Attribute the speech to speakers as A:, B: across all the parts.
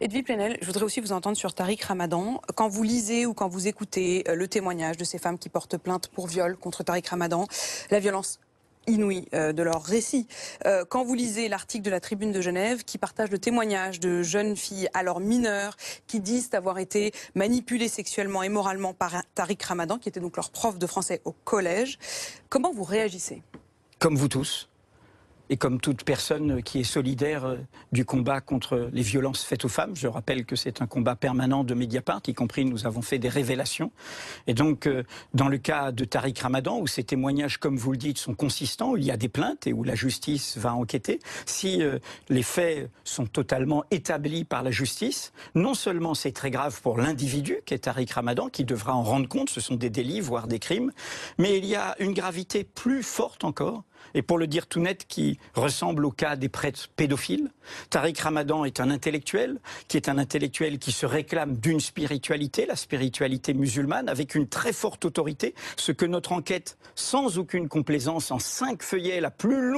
A: Edwy Plenel, je voudrais aussi vous entendre sur Tariq Ramadan. Quand vous lisez ou quand vous écoutez le témoignage de ces femmes qui portent plainte pour viol contre Tariq Ramadan, la violence inouïe de leur récit. Quand vous lisez l'article de la Tribune de Genève qui partage le témoignage de jeunes filles alors mineures qui disent avoir été manipulées sexuellement et moralement par Tariq Ramadan, qui était donc leur prof de français au collège, comment vous réagissez?
B: Comme vous tous. Et comme toute personne qui est solidaire du combat contre les violences faites aux femmes, je rappelle que c'est un combat permanent de Mediapart, y compris nous avons fait des révélations. Et donc, dans le cas de Tariq Ramadan, où ces témoignages, comme vous le dites, sont consistants, où il y a des plaintes et où la justice va enquêter, si les faits sont totalement établis par la justice, non seulement c'est très grave pour l'individu qu'est Tariq Ramadan, qui devra en rendre compte, ce sont des délits, voire des crimes, mais il y a une gravité plus forte encore. Et pour le dire tout net, qui ressemble au cas des prêtres pédophiles. Tariq Ramadan est un intellectuel qui se réclame d'une spiritualité, la spiritualité musulmane, avec une très forte autorité. Ce que notre enquête, sans aucune complaisance, en 5 volets, la plus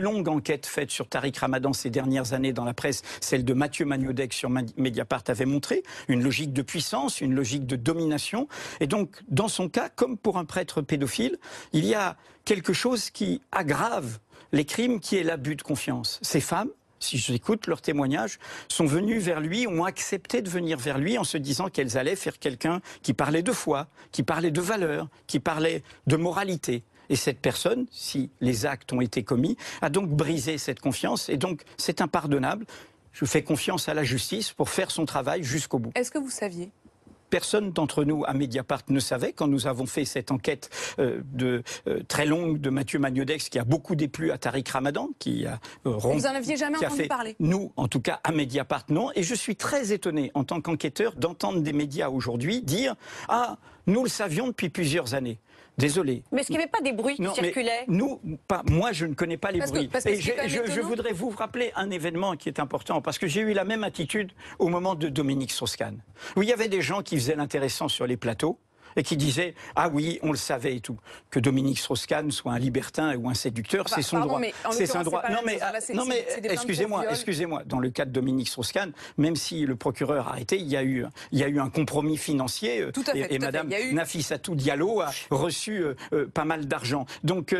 B: longue enquête faite sur Tariq Ramadan ces dernières années dans la presse, celle de Mathieu Magnodex sur Mediapart avait montré, une logique de puissance, une logique de domination. Et donc, dans son cas, comme pour un prêtre pédophile, il y a quelque chose qui aggrave les crimes, qui est l'abus de confiance. Ces femmes, si j'écoute leurs témoignages, sont venues vers lui, ont accepté de venir vers lui en se disant qu'elles allaient faire quelqu'un qui parlait de foi, qui parlait de valeurs, qui parlait de moralité. Et cette personne, si les actes ont été commis, a donc brisé cette confiance. Et donc, c'est impardonnable. Je fais confiance à la justice pour faire son travail jusqu'au bout.
A: Est-ce que vous saviez ?
B: Personne d'entre nous à Mediapart ne savait, quand nous avons fait cette enquête très longue de Mathieu Magnodex, qui a beaucoup déplu à Tariq Ramadan, qui a
A: Vous en aviez jamais entendu parler?
B: Nous, en tout cas, à Mediapart, non. Et je suis très étonné, en tant qu'enquêteur, d'entendre des médias aujourd'hui dire « Ah, nous le savions depuis plusieurs années ». Désolé.
C: Mais est-ce qu'il n'y avait pas des bruits qui circulaient?
B: Moi, je ne connais pas les bruits.
A: Et
B: je voudrais vous rappeler un événement qui est important, parce que j'ai eu la même attitude au moment de Dominique Strauss-Kahn, où il y avait des gens qui faisaient l'intéressant sur les plateaux, et qui disaient « Ah oui, on le savait et tout ». Que Dominique Strauss-Kahn soit un libertin ou un séducteur, c'est son droit. C'est son droit. Non mais excusez-moi. Dans le cas de Dominique Strauss-Kahn, même si le procureur a arrêté, il y a eu un compromis financier. Et Madame Nafissatou Diallo a reçu pas mal d'argent. Donc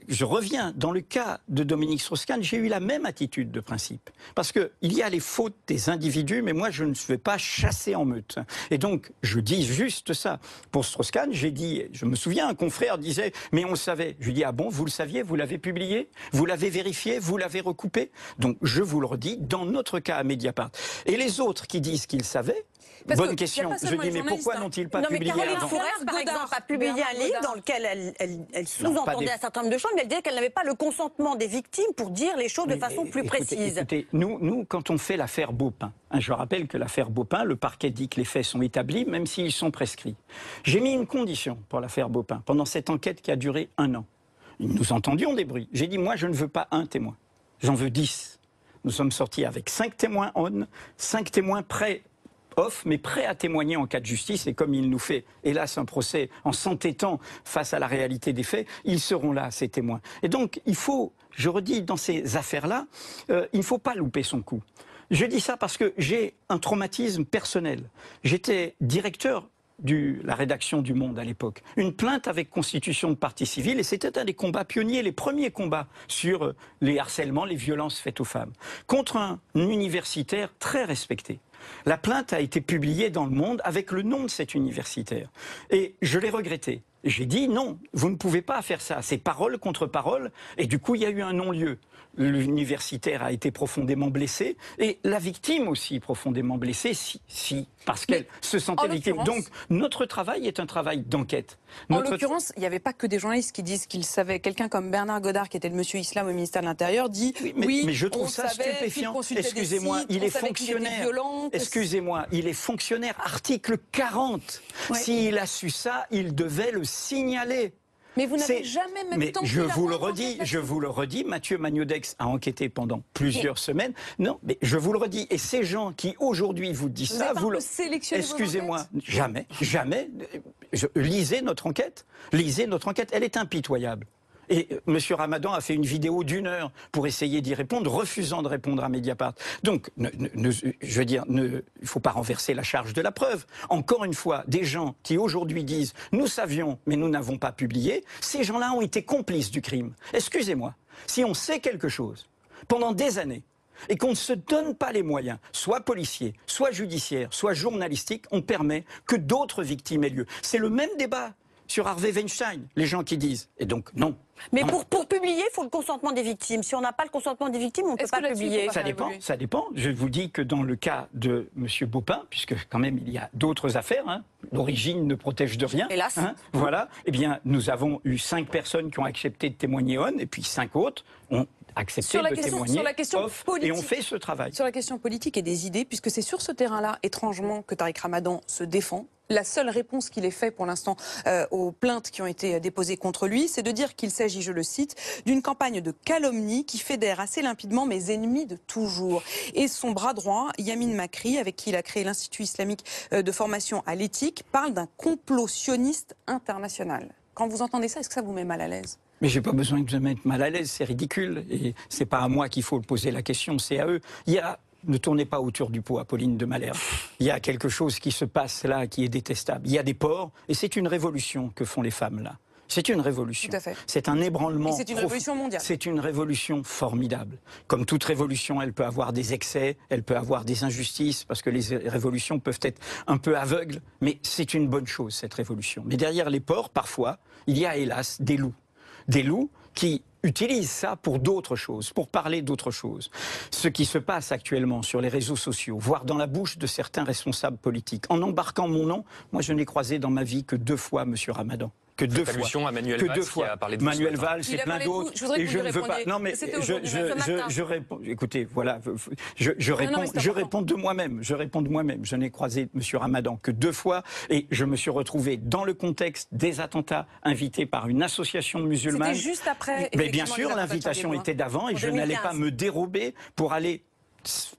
B: je reviens, dans le cas de Dominique Strauss-Kahn, j'ai eu la même attitude de principe. Parce qu'il y a les fautes des individus, mais moi je ne vais pas chasser en meute. Et donc je dis juste ça. Pour Strauss-Kahn, j'ai dit, je me souviens, un confrère disait « Mais on le savait ». Je lui dis « Ah bon, vous le saviez, vous l'avez publié, vous l'avez vérifié, vous l'avez recoupé ?» Donc je vous le redis, dans notre cas à Mediapart. Et les autres qui disent qu'ils savaient, bonne question. Je dis, mais pourquoi n'ont-ils pas publié avant?
C: Caroline Fourest, par exemple, a publié un livre dans lequel elle sous-entendait un certain nombre de choses, mais elle disait qu'elle n'avait pas le consentement des victimes pour dire les choses de façon plus précise.
B: Écoutez, nous, quand on fait l'affaire Beaupin, je rappelle que l'affaire Beaupin, le parquet dit que les faits sont établis, même s'ils sont prescrits. J'ai mis une condition pour l'affaire Beaupin, pendant cette enquête qui a duré 1 an. Nous entendions des bruits. J'ai dit, moi, je ne veux pas un témoin. J'en veux 10. Nous sommes sortis avec 5 témoins on, 5 témoins prêts off, mais prêt à témoigner en cas de justice. Et comme il nous fait, hélas, un procès en s'entêtant face à la réalité des faits, ils seront là, ces témoins. Et donc, il faut, je redis, dans ces affaires-là, il ne faut pas louper son coup. Je dis ça parce que j'ai un traumatisme personnel. J'étais directeur de la rédaction du Monde à l'époque. Une plainte avec constitution de partie civile, et c'était un des combats pionniers, les premiers combats sur les harcèlements, les violences faites aux femmes, contre un universitaire très respecté. La plainte a été publiée dans Le Monde avec le nom de cet universitaire. Et je l'ai regretté. J'ai dit non, vous ne pouvez pas faire ça. C'est parole contre parole. Et du coup, il y a eu un non-lieu. L'universitaire a été profondément blessé. Et la victime aussi profondément blessée, parce qu'elle se sentait victime. Donc, notre travail est un travail d'enquête.
A: En l'occurrence, il n'y avait pas que des journalistes qui disent qu'ils savaient. Quelqu'un comme Bernard Godard, qui était le monsieur Islam au ministère de l'Intérieur, dit
B: mais je trouve ça stupéfiant. Excusez-moi, il est fonctionnaire. Excusez-moi, il est fonctionnaire. Article 40. Ouais. S'il a su ça, il devait le signaler.
A: Mais vous n'avez jamais même tenté
B: je vous le redis, Mathieu Magnodex a enquêté pendant plusieurs semaines. Non, mais je vous le redis. Et ces gens qui aujourd'hui vous disent ça, excusez-moi, jamais. Lisez notre enquête. Elle est impitoyable. Et M. Ramadan a fait une vidéo d'1 heure pour essayer d'y répondre, refusant de répondre à Mediapart. Donc, je veux dire, il ne faut pas renverser la charge de la preuve. Encore une fois, des gens qui aujourd'hui disent « nous savions, mais nous n'avons pas publié », ces gens-là ont été complices du crime. Excusez-moi, si on sait quelque chose pendant des années, et qu'on ne se donne pas les moyens, soit policiers, soit judiciaires, soit journalistiques, on permet que d'autres victimes aient lieu. C'est le même débat sur Harvey Weinstein, les gens qui disent. Et donc, non.
C: Mais pour publier, il faut le consentement des victimes. Si on n'a pas le consentement des victimes, on ne peut pas publier.
B: Ça dépend. Je vous dis que dans le cas de M. Baupin, puisque quand même il y a d'autres affaires, hein, l'origine ne protège de rien.
C: Hélas.
B: Hein, voilà. Eh bien, nous avons eu 5 personnes qui ont accepté de témoigner on, et puis 5 autres ont accepté de témoigner
A: sur la question
B: off,
A: politique.
B: et on fait ce travail.
A: Sur la question politique et des idées, puisque c'est sur ce terrain-là, étrangement, que Tariq Ramadan se défend. La seule réponse qu'il ait faite pour l'instant aux plaintes qui ont été déposées contre lui, c'est de dire qu'il s'agit, je le cite, d'une campagne de calomnie qui fédère assez limpidement mes ennemis de toujours. Et son bras droit, Yamin Makri, avec qui il a créé l'Institut islamique de formation à l'éthique, parle d'un complot sioniste international. Quand vous entendez ça, est-ce que ça vous met mal à l'aise ?
B: Mais j'ai pas besoin de me mettre mal à l'aise, c'est ridicule. Et c'est pas à moi qu'il faut poser la question, c'est à eux. Ne tournez pas autour du pot, Apolline de Malherbe. Il y a quelque chose qui se passe là qui est détestable. Il y a des porcs, et c'est une révolution que font les femmes là. C'est une révolution.
A: Tout à fait.
B: C'est un ébranlement.
A: Et c'est une révolution mondiale.
B: C'est une révolution formidable. Comme toute révolution, elle peut avoir des excès, elle peut avoir des injustices, parce que les révolutions peuvent être un peu aveugles, mais c'est une bonne chose, cette révolution. Mais derrière les porcs, parfois, il y a hélas des loups. Des loups qui utilisent ça pour d'autres choses, pour parler d'autres choses. Ce qui se passe actuellement sur les réseaux sociaux, voire dans la bouche de certains responsables politiques, en embarquant mon nom, moi je n'ai croisé dans ma vie que 2 fois M. Ramadan. Que 2 fois.
D: Allusion à Manuel
B: que
D: Valls
B: 2 fois.
D: Qui a parlé de
B: Manuel Valls et plein d'autres.
A: Et
B: je ne veux pas. Non mais je réponds. Écoutez, voilà, je réponds de moi-même. Je réponds de moi-même. Je n'ai croisé M. Ramadan que 2 fois et je me suis retrouvé dans le contexte des attentats invités par une association musulmane.
A: C'était juste après.
B: Mais bien sûr, l'invitation était d'avant et je n'allais pas me dérober pour aller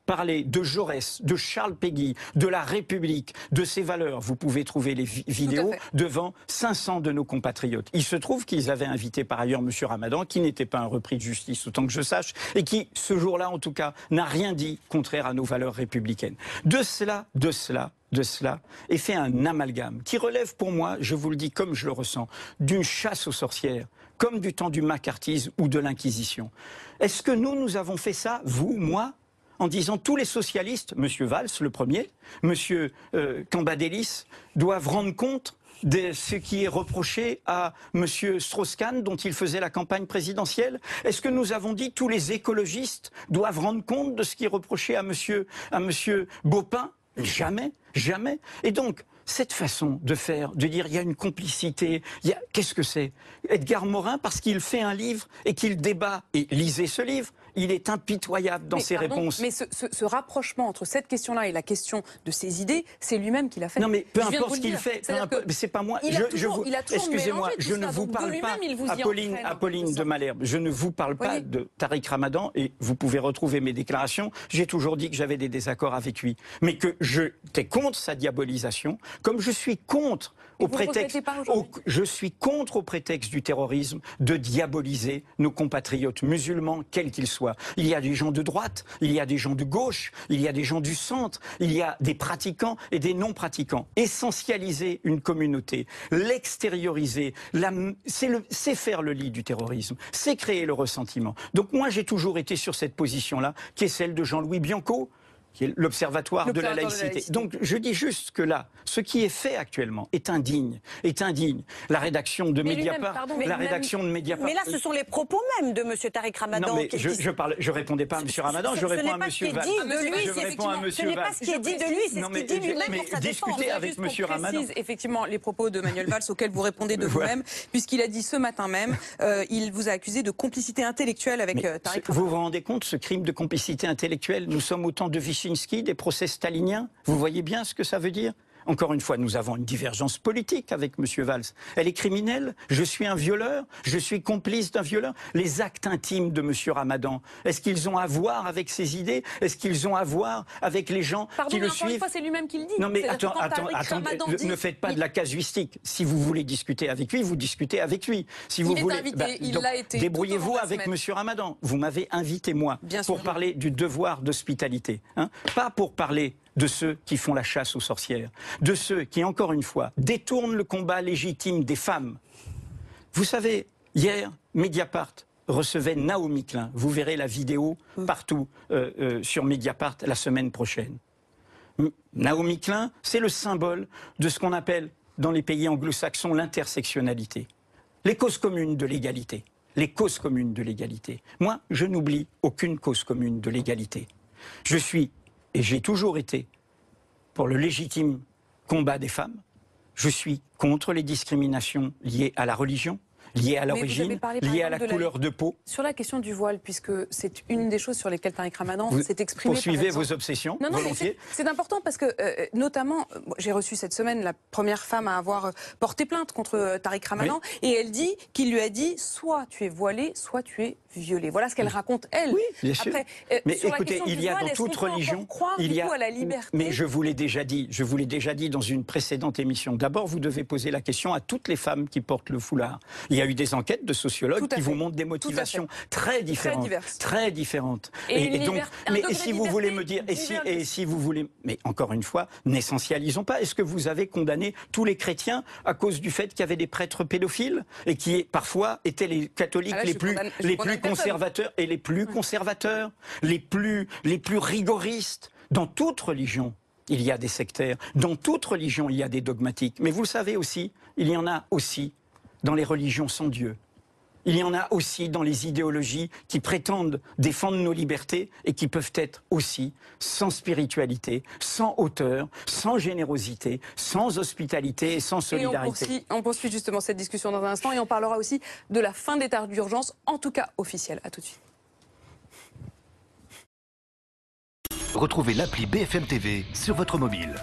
B: parler de Jaurès, de Charles Péguy, de la République, de ses valeurs. Vous pouvez trouver les vidéos devant 500 de nos compatriotes. Il se trouve qu'ils avaient invité par ailleurs M. Ramadan, qui n'était pas un repris de justice, autant que je sache, et qui, ce jour-là en tout cas, n'a rien dit contraire à nos valeurs républicaines. De cela est fait un amalgame qui relève pour moi, je vous le dis comme je le ressens, d'une chasse aux sorcières, comme du temps du macartisme ou de l'Inquisition. Est-ce que nous avons fait ça, vous, moi, en disant tous les socialistes, M. Valls le premier, M. Cambadélis, doivent rendre compte de ce qui est reproché à M. Strauss-Kahn, dont il faisait la campagne présidentielle? Est-ce que nous avons dit tous les écologistes doivent rendre compte de ce qui est reproché à M. Baupin? Jamais, jamais. Et donc, cette façon de faire, de dire il y a une complicité, qu'est-ce que c'est? Edgar Morin, parce qu'il fait un livre et qu'il débat, et lisez ce livre, il est impitoyable dans ses réponses.
A: Mais ce rapprochement entre cette question-là et la question de ses idées, c'est lui-même qui l'a fait.
B: Non mais peu importe ce qu'il fait, c'est pas moi. Excusez-moi, je ne vous parle pas, Apolline de Malherbe, je ne vous parle pas de Tariq Ramadan et vous pouvez retrouver mes déclarations. J'ai toujours dit que j'avais des désaccords avec lui, mais que j'étais contre sa diabolisation, comme je suis contre au prétexte du terrorisme de diaboliser nos compatriotes musulmans, quels qu'ils soient. Il y a des gens de droite, il y a des gens de gauche, il y a des gens du centre, il y a des pratiquants et des non-pratiquants. Essentialiser une communauté, l'extérioriser, c'est faire le lit du terrorisme, c'est créer le ressentiment. Donc moi j'ai toujours été sur cette position-là, qui est celle de Jean-Louis Bianco, qui est l'Observatoire de la laïcité. Donc je dis juste que là, ce qui est fait actuellement est indigne, La rédaction de Mediapart,
C: Mais là, ce sont les propos même de M. Tariq Ramadan.
B: Non, mais je répondais pas à M. Ramadan, je réponds à M. Valls.
C: Ce n'est pas ce qui est dit de lui, c'est ce qu'il dit lui-même pour sa défense.
B: Discutez avec M. Ramadan.
A: Effectivement, les propos de Manuel Valls auxquels vous répondez de vous-même, puisqu'il a dit ce matin même, il vous a accusé de complicité intellectuelle avec Tariq Ramadan.
B: Vous vous rendez compte, ce crime de complicité intellectuelle, nous sommes au temps de Wyszynski, des procès staliniens. Vous voyez bien ce que ça veut dire? Encore une fois, nous avons une divergence politique avec M. Valls. Elle est criminelle. Je suis un violeur. Je suis complice d'un violeur. Les actes intimes de M. Ramadan, est-ce qu'ils ont à voir avec ses idées? Est-ce qu'ils ont à voir avec les gens qui le suivent?
A: Une fois, c'est lui-même qui le dit.
B: Non mais attendez, ne faites pas de la casuistique. Si vous voulez discuter avec lui, vous discutez avec lui. Si vous voulez,
A: il l'a été.
B: Débrouillez-vous avec M. Ramadan. Vous m'avez invité, moi, pour parler du devoir d'hospitalité. Hein, pas pour parler de ceux qui font la chasse aux sorcières, de ceux qui, encore une fois, détournent le combat légitime des femmes. Vous savez, hier, Mediapart recevait Naomi Klein. Vous verrez la vidéo partout sur Mediapart la semaine prochaine. Naomi Klein, c'est le symbole de ce qu'on appelle, dans les pays anglo-saxons, l'intersectionnalité. Les causes communes de l'égalité. Les causes communes de l'égalité. Moi, je n'oublie aucune cause commune de l'égalité. Je suis, et j'ai toujours été, pour le légitime combat des femmes. Je suis contre les discriminations liées à la religion, liées à l'origine, liées à la couleur de peau.
A: Sur la question du voile, puisque c'est une des choses sur lesquelles Tariq Ramadan s'est exprimé.
B: Poursuivez vos obsessions, volontiers.
A: C'est important parce que, notamment, j'ai reçu cette semaine la première femme à avoir porté plainte contre Tariq Ramadan, et elle dit qu'il lui a dit soit tu es voilée, soit tu es violée. Voilà ce qu'elle raconte, elle.
B: Oui, bien sûr.
A: Après,
B: mais écoutez, il y a dans toute religion,
A: il y a à la liberté.
B: Mais je vous l'ai déjà dit, dans une précédente émission. D'abord, vous devez poser la question à toutes les femmes qui portent le foulard. Il y a eu des enquêtes de sociologues qui vous montrent des motivations très différentes, très différentes. Et donc, mais si vous voulez me dire, si vous voulez, mais encore une fois, n'essentialisons pas. Est-ce que vous avez condamné tous les chrétiens à cause du fait qu'il y avait des prêtres pédophiles et qui parfois étaient les catholiques les plus conservateurs et les plus conservateurs, les plus rigoristes? Dans toute religion, il y a des sectaires. Dans toute religion, il y a des dogmatiques. Mais vous le savez aussi, il y en a aussi dans les religions sans Dieu. Il y en a aussi dans les idéologies qui prétendent défendre nos libertés et qui peuvent être aussi sans spiritualité, sans hauteur, sans générosité, sans hospitalité et sans solidarité.
A: Et on poursuit justement cette discussion dans un instant et on parlera aussi de la fin d'état d'urgence, en tout cas officielle. À tout de suite.
D: Retrouvez l'appli BFM TV sur votre mobile.